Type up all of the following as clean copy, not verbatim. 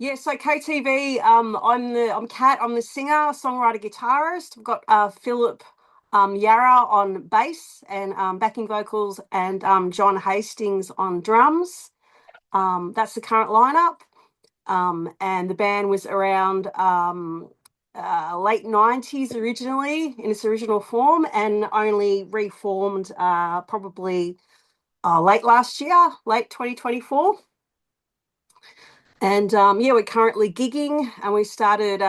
Yeah, so KTV, I'm Kat. I'm the singer, songwriter, guitarist. I've got Philip Yarra on bass and backing vocals, and John Hastings on drums. That's the current lineup. And the band was around late 90s originally in its original form, and only reformed probably late last year, late 2024. And yeah, we're currently gigging, and we started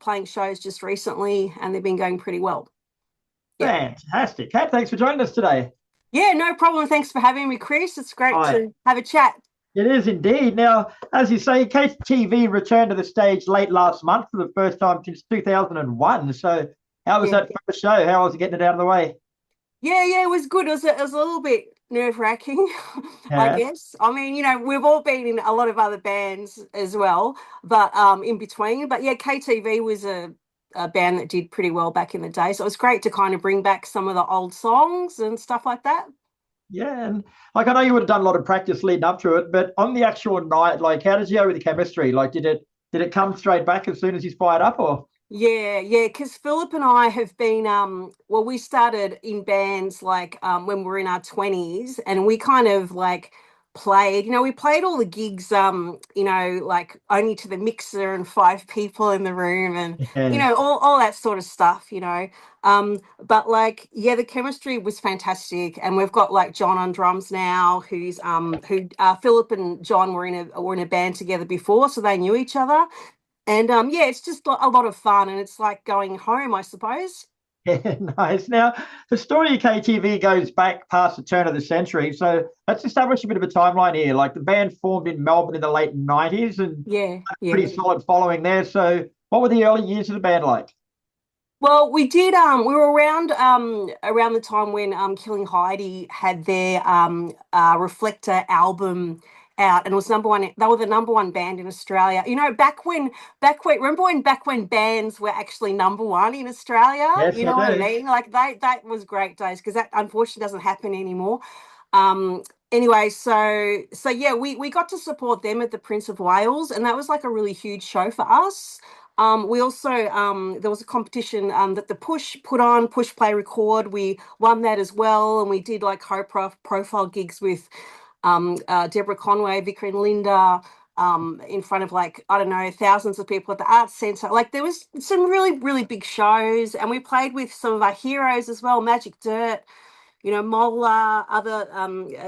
playing shows just recently, and they've been going pretty well. Yeah. Fantastic. Kat, thanks for joining us today. Yeah, no problem. Thanks for having me, Chris. It's great Hi. to have a chat. It is indeed. Now, as you say, KTV returned to the stage late last month for the first time since 2001. So how was Yeah. that first show? How was it getting it out of the way? Yeah, it was good. It was a little bit nerve-wracking, I Yeah. guess. I mean, we've all been in a lot of other bands as well, but in between. But yeah, KTV was a band that did pretty well back in the day. So it was great to kind of bring back some of the old songs and stuff like that. Yeah. And like I know you would have done a lot of practice leading up to it, but on the actual night, like how did you go with the chemistry? Like did it come straight back as soon as you fired up or Yeah, because Philip and I have been well, we started in bands like when we were in our 20s, and we kind of like played, we played all the gigs like only to the mixer and five people in the room, and yeah. all that sort of stuff. But like yeah, the chemistry was fantastic, and we've got like John on drums now, who Philip and John were in a band together before, so they knew each other. And yeah, it's just a lot of fun, and it's like going home, I suppose. Yeah, nice. Now, the story of KTV goes back past the turn of the century. So let's establish a bit of a timeline here. Like the band formed in Melbourne in the late 90s and Yeah, had a yeah. pretty solid following there. So what were the early years of the band like? Well, we were around the time when Killing Heidi had their Reflector album out, and it was number one. They were the number one band in Australia. Back when bands were actually number one in Australia. Yes, You I know what I do. mean? Like that was great days, because that unfortunately doesn't happen anymore. Um anyway, so yeah, we got to support them at the Prince of Wales, and that was like a really huge show for us. We also there was a competition that the Push put on, Push Play Record. We won that as well, and we did like profile gigs with Deborah Conway, Vika and Linda, in front of like I don't know, thousands of people at the Arts Centre. Like there was some really really big shows, and we played with some of our heroes as well, Magic Dirt, Mola, other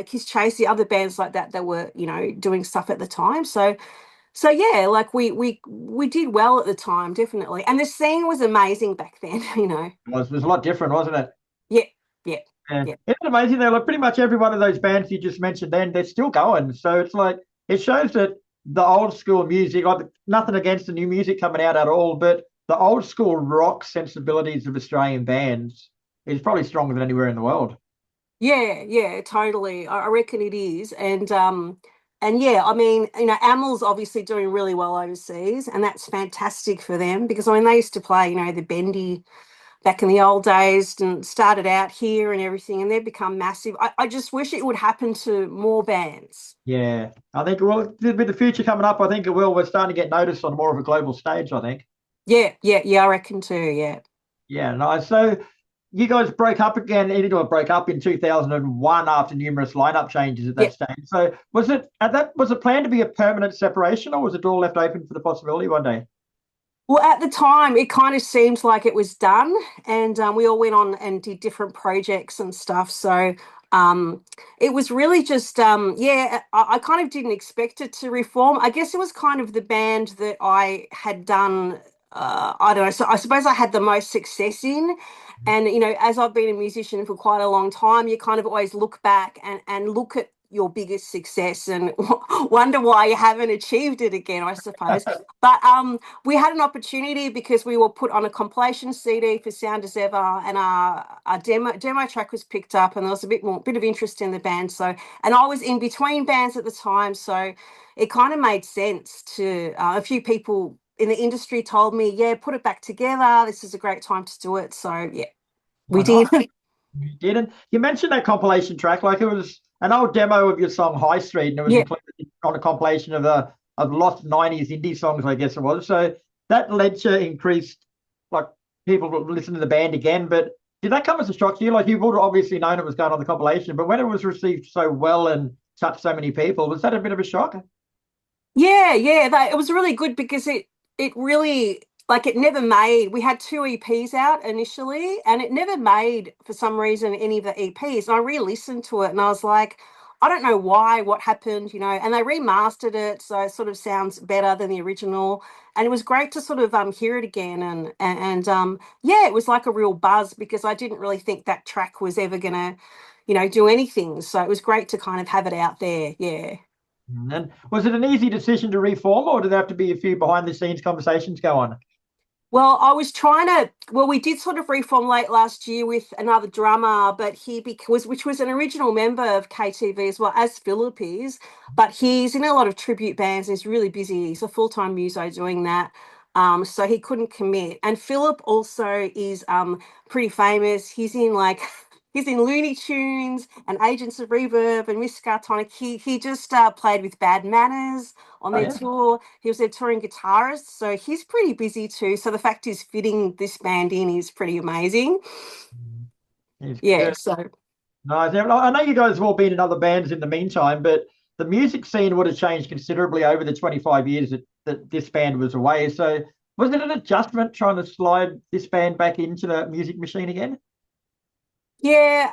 Kisschasy, other bands like that were doing stuff at the time. So yeah, like we did well at the time, definitely. And the scene was amazing back then. It was a lot different, wasn't it? Yeah, yeah, Yeah. yeah. Isn't it amazing though? Like pretty much every one of those bands you just mentioned then, they're still going. So it's like it shows that the old school music, like nothing against the new music coming out at all, but the old school rock sensibilities of Australian bands is probably stronger than anywhere in the world. Yeah, totally. I reckon it is. And yeah, I mean, Amel's obviously doing really well overseas, and that's fantastic for them, because I mean they used to play, the bendy back in the old days and started out here and everything, and they've become massive. I just wish it would happen to more bands. Yeah. I think well with the future coming up, I think it will. We're starting to get noticed on more of a global stage, I think. Yeah, I reckon too. Yeah. Yeah, nice. So you guys broke up again, or broke up in 2001 after numerous lineup changes at Yeah. that stage. So was it planned to be a permanent separation, or was it all left open for the possibility one day? Well, at the time, it kind of seemed like it was done, and we all went on and did different projects and stuff. So it was really just, yeah, I kind of didn't expect it to reform. I guess it was kind of the band that I had done. I don't know. So I suppose I had the most success in, and as I've been a musician for quite a long time, you kind of always look back and look at your biggest success and wonder why you haven't achieved it again, I suppose. But we had an opportunity because we were put on a compilation CD for Sound as Ever, and our demo track was picked up, and there was a bit of interest in the band. So, and I was in between bands at the time, so it kind of made sense to a few people in the industry told me, yeah, put it back together. This is a great time to do it. So yeah, we Why not? did. You didn't. You mentioned that compilation track, like it was an old demo of your song High Street, and it was Yeah, included on a compilation of the of lost 90s indie songs, I guess it was. So that led to increased, like, people would listen to the band again. But did that come as a shock to you? Like, you would have obviously known it was going on the compilation, but when it was received so well and touched so many people, was that a bit of a shock? Yeah, yeah, it was really good because it really like it never made. We had two EPs out initially, and it never made for some reason any of the EPs. And I re-listened to it, and I was like, I don't know why, what happened, you know. And they remastered it, so it sort of sounds better than the original. And it was great to sort of hear it again, and yeah, it was like a real buzz because I didn't really think that track was ever gonna, do anything. So it was great to kind of have it out there. Yeah. And was it an easy decision to reform, or did there have to be a few behind the scenes conversations go on? Well, we did sort of reform late last year with another drummer, but which was an original member of KTV as well as Philip is, but he's in a lot of tribute bands and he's really busy. He's a full-time muso doing that. So he couldn't commit. And Philip also is pretty famous. He's in Looney Tunes and Agents of Reverb and Miss Tonic. He just played with Bad Manners on Oh their yeah. tour. He was their touring guitarist, so he's pretty busy too. So the fact he's fitting this band in is pretty amazing. He's Yeah, good. so Nice. Now, I know you guys have all been in other bands in the meantime, but the music scene would have changed considerably over the 25 years that this band was away. So was it an adjustment trying to slide this band back into the music machine again? yeah,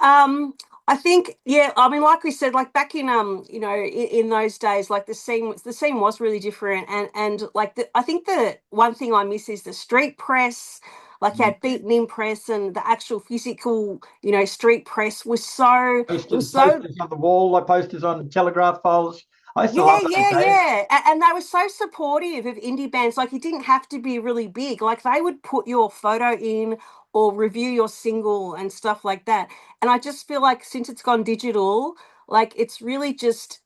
I think yeah. I mean, like we said, like back in in those days, like the scene was really different, and like I think the one thing I miss is the street press. Like you Mm. had beaten in press, and the actual physical, street press was so it was so Posters on the wall, like posters on telegraph poles. I used to yeah, love those yeah, days. yeah. And they were so supportive of indie bands. Like, it didn't have to be really big. Like, they would put your photo in or review your single and stuff like that. And I just feel like since it's gone digital, like, it's really just,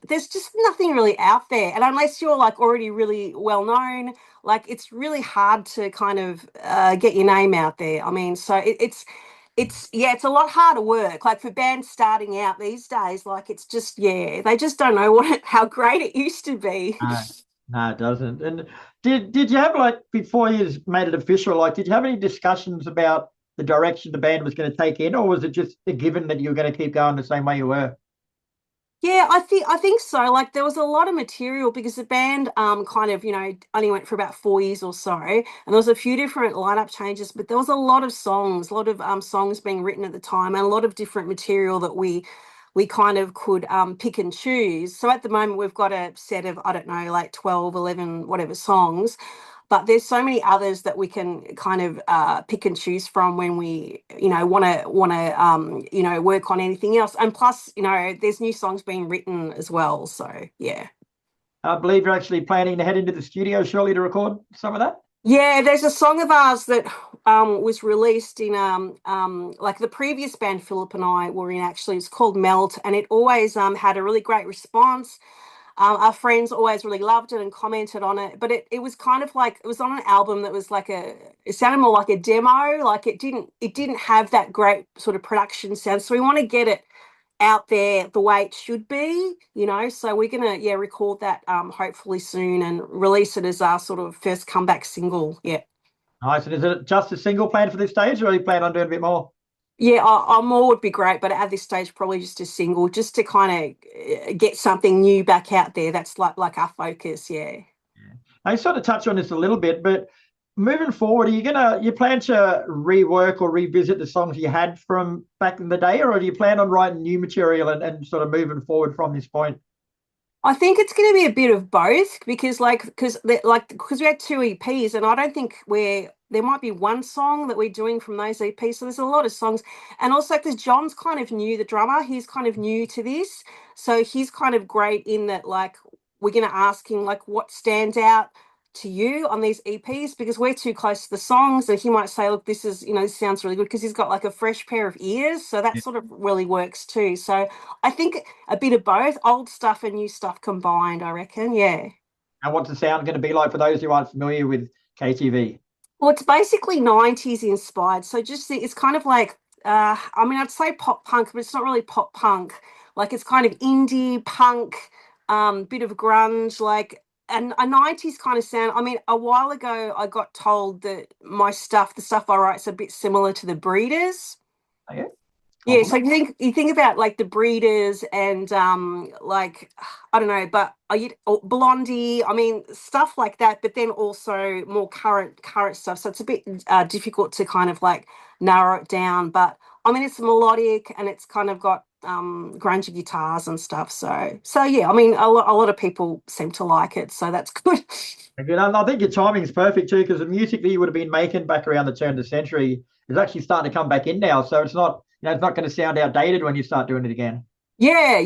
there's just nothing really out there. And unless you're like already really well known, like, it's really hard to kind of get your name out there. I mean, so yeah, it's a lot harder work. Like for bands starting out these days, like it's just yeah, they just don't know how great it used to be. No, no, it doesn't. And did you have, like, before you made it official, like, did you have any discussions about the direction the band was going to take in, or was it just a given that you were going to keep going the same way you were? Yeah, I think so. Like there was a lot of material because the band kind of, only went for about 4 years or so. And there was a few different lineup changes, but there was a lot of songs, a lot of songs being written at the time and a lot of different material that we kind of could pick and choose. So at the moment we've got a set of, I don't know, like 12, 11, whatever songs. But there's so many others that we can kind of pick and choose from when we, want to work on anything else. And plus, there's new songs being written as well. So yeah. I believe you're actually planning to head into the studio shortly to record some of that. Yeah, there's a song of ours that was released in like the previous band Philip and I were in actually. It's called Melt, and it always had a really great response. Our friends always really loved it and commented on it, but it was kind of like it was on an album that was like it sounded more like a demo, like it didn't have that great sort of production sound. So we want to get it out there the way it should be. So we're gonna record that hopefully soon and release it as our sort of first comeback single. Yeah. Nice. And is it just a single plan for this stage, or you plan on doing a bit more? Yeah, more would be great, but at this stage, probably just a single, just to kind of get something new back out there. That's like our focus. Yeah. I sort of touched on this a little bit, but moving forward, you plan to rework or revisit the songs you had from back in the day, or do you plan on writing new material and sort of moving forward from this point? I think it's going to be a bit of both because, because we had two EPs, and I don't think there might be one song that we're doing from those EPs. So there's a lot of songs, and also because John's kind of new, the drummer, he's kind of new to this, so he's kind of great in that. Like we're going to ask him like what stands out to you on these EPs because we're too close to the songs, and he might say, "Look, this sounds really good," because he's got like a fresh pair of ears, so that sort of really works too. So I think a bit of both, old stuff and new stuff combined, I reckon. Yeah. And what's the sound going to be like for those who aren't familiar with KTV? Well, it's basically 90s inspired. So it's kind of like, I mean, I'd say pop punk, but it's not really pop punk. Like it's kind of indie punk, bit of grunge, like and a 90s kind of sound. I mean, a while ago, I got told that the stuff I write's a bit similar to the Breeders. Okay. Yeah, so Compliment. you think about like the Breeders and like I don't know, but Blondie, I mean stuff like that, but then also more current stuff. So it's a bit difficult to kind of like narrow it down. But I mean it's melodic and it's kind of got grungy guitars and stuff. So yeah, I mean a lot of people seem to like it, so that's good. Good. And I think your timing is perfect too, because the music that you would have been making back around the turn of the century is actually starting to come back in now. So it's not, it's not going to sound outdated when you start doing it again. Yeah.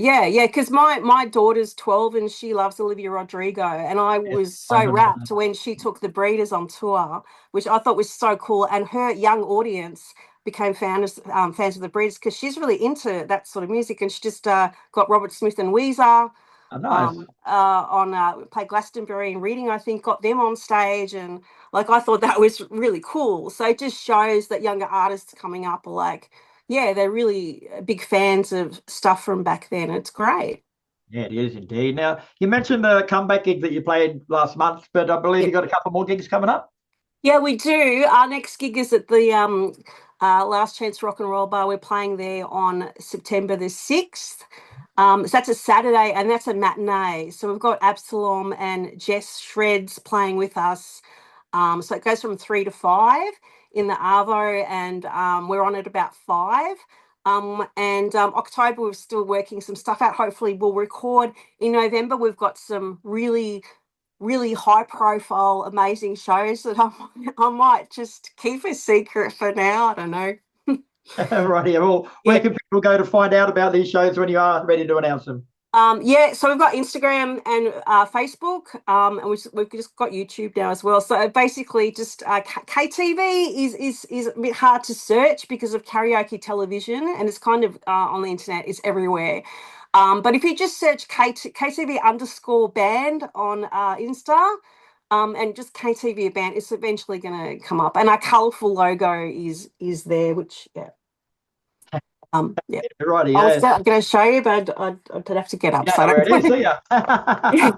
Because my daughter's 12 and she loves Olivia Rodrigo, and I Yes, was I so remember rapt that. when she took the Breeders on tour, which I thought was so cool. And her young audience became fans of the Breeders because she's really into that sort of music, and she just got Robert Smith and Weezer Oh, nice. on played Glastonbury and Reading, I think, got them on stage, and like I thought that was really cool. So it just shows that younger artists coming up are like, yeah, they're really big fans of stuff from back then. It's great. Yeah, it is indeed. Now, you mentioned the comeback gig that you played last month, but I believe Yeah. you got a couple more gigs coming up. Yeah, we do. Our next gig is at the Last Chance Rock and Roll Bar. We're playing there on September the 6th. So that's a Saturday and that's a matinee. So we've got Absalom and Jess Shreds playing with us. So it goes from 3 to 5 in the Arvo, and we're on at about 5. And October, we're still working some stuff out. Hopefully, we'll record in November. We've got some really high profile, amazing shows that I might just keep a secret for now. I don't know. Right here. Well, where Yeah. can people go to find out about these shows when you are ready to announce them? Yeah, so we've got Instagram and Facebook, and we've just got YouTube now as well. So basically, just KTV is a bit hard to search because of karaoke television, and it's kind of on the internet, it's everywhere. But if you just search KTV underscore band on Insta, and just KTV band, it's eventually going to come up. And our colourful logo is there, which yeah. Right I was here. going to show you, but I'd have to get up. You don't So know I where it is, don't. do you?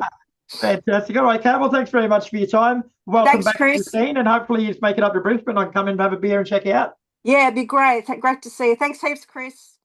Fantastic. All right, Kat. Well, thanks very much for your time. Welcome Thanks, back to the Chris. scene, and hopefully you make it up to Brisbane. I can come in and have a beer and check you out. Yeah, it'd be great. Great to see you. Thanks heaps, Chris.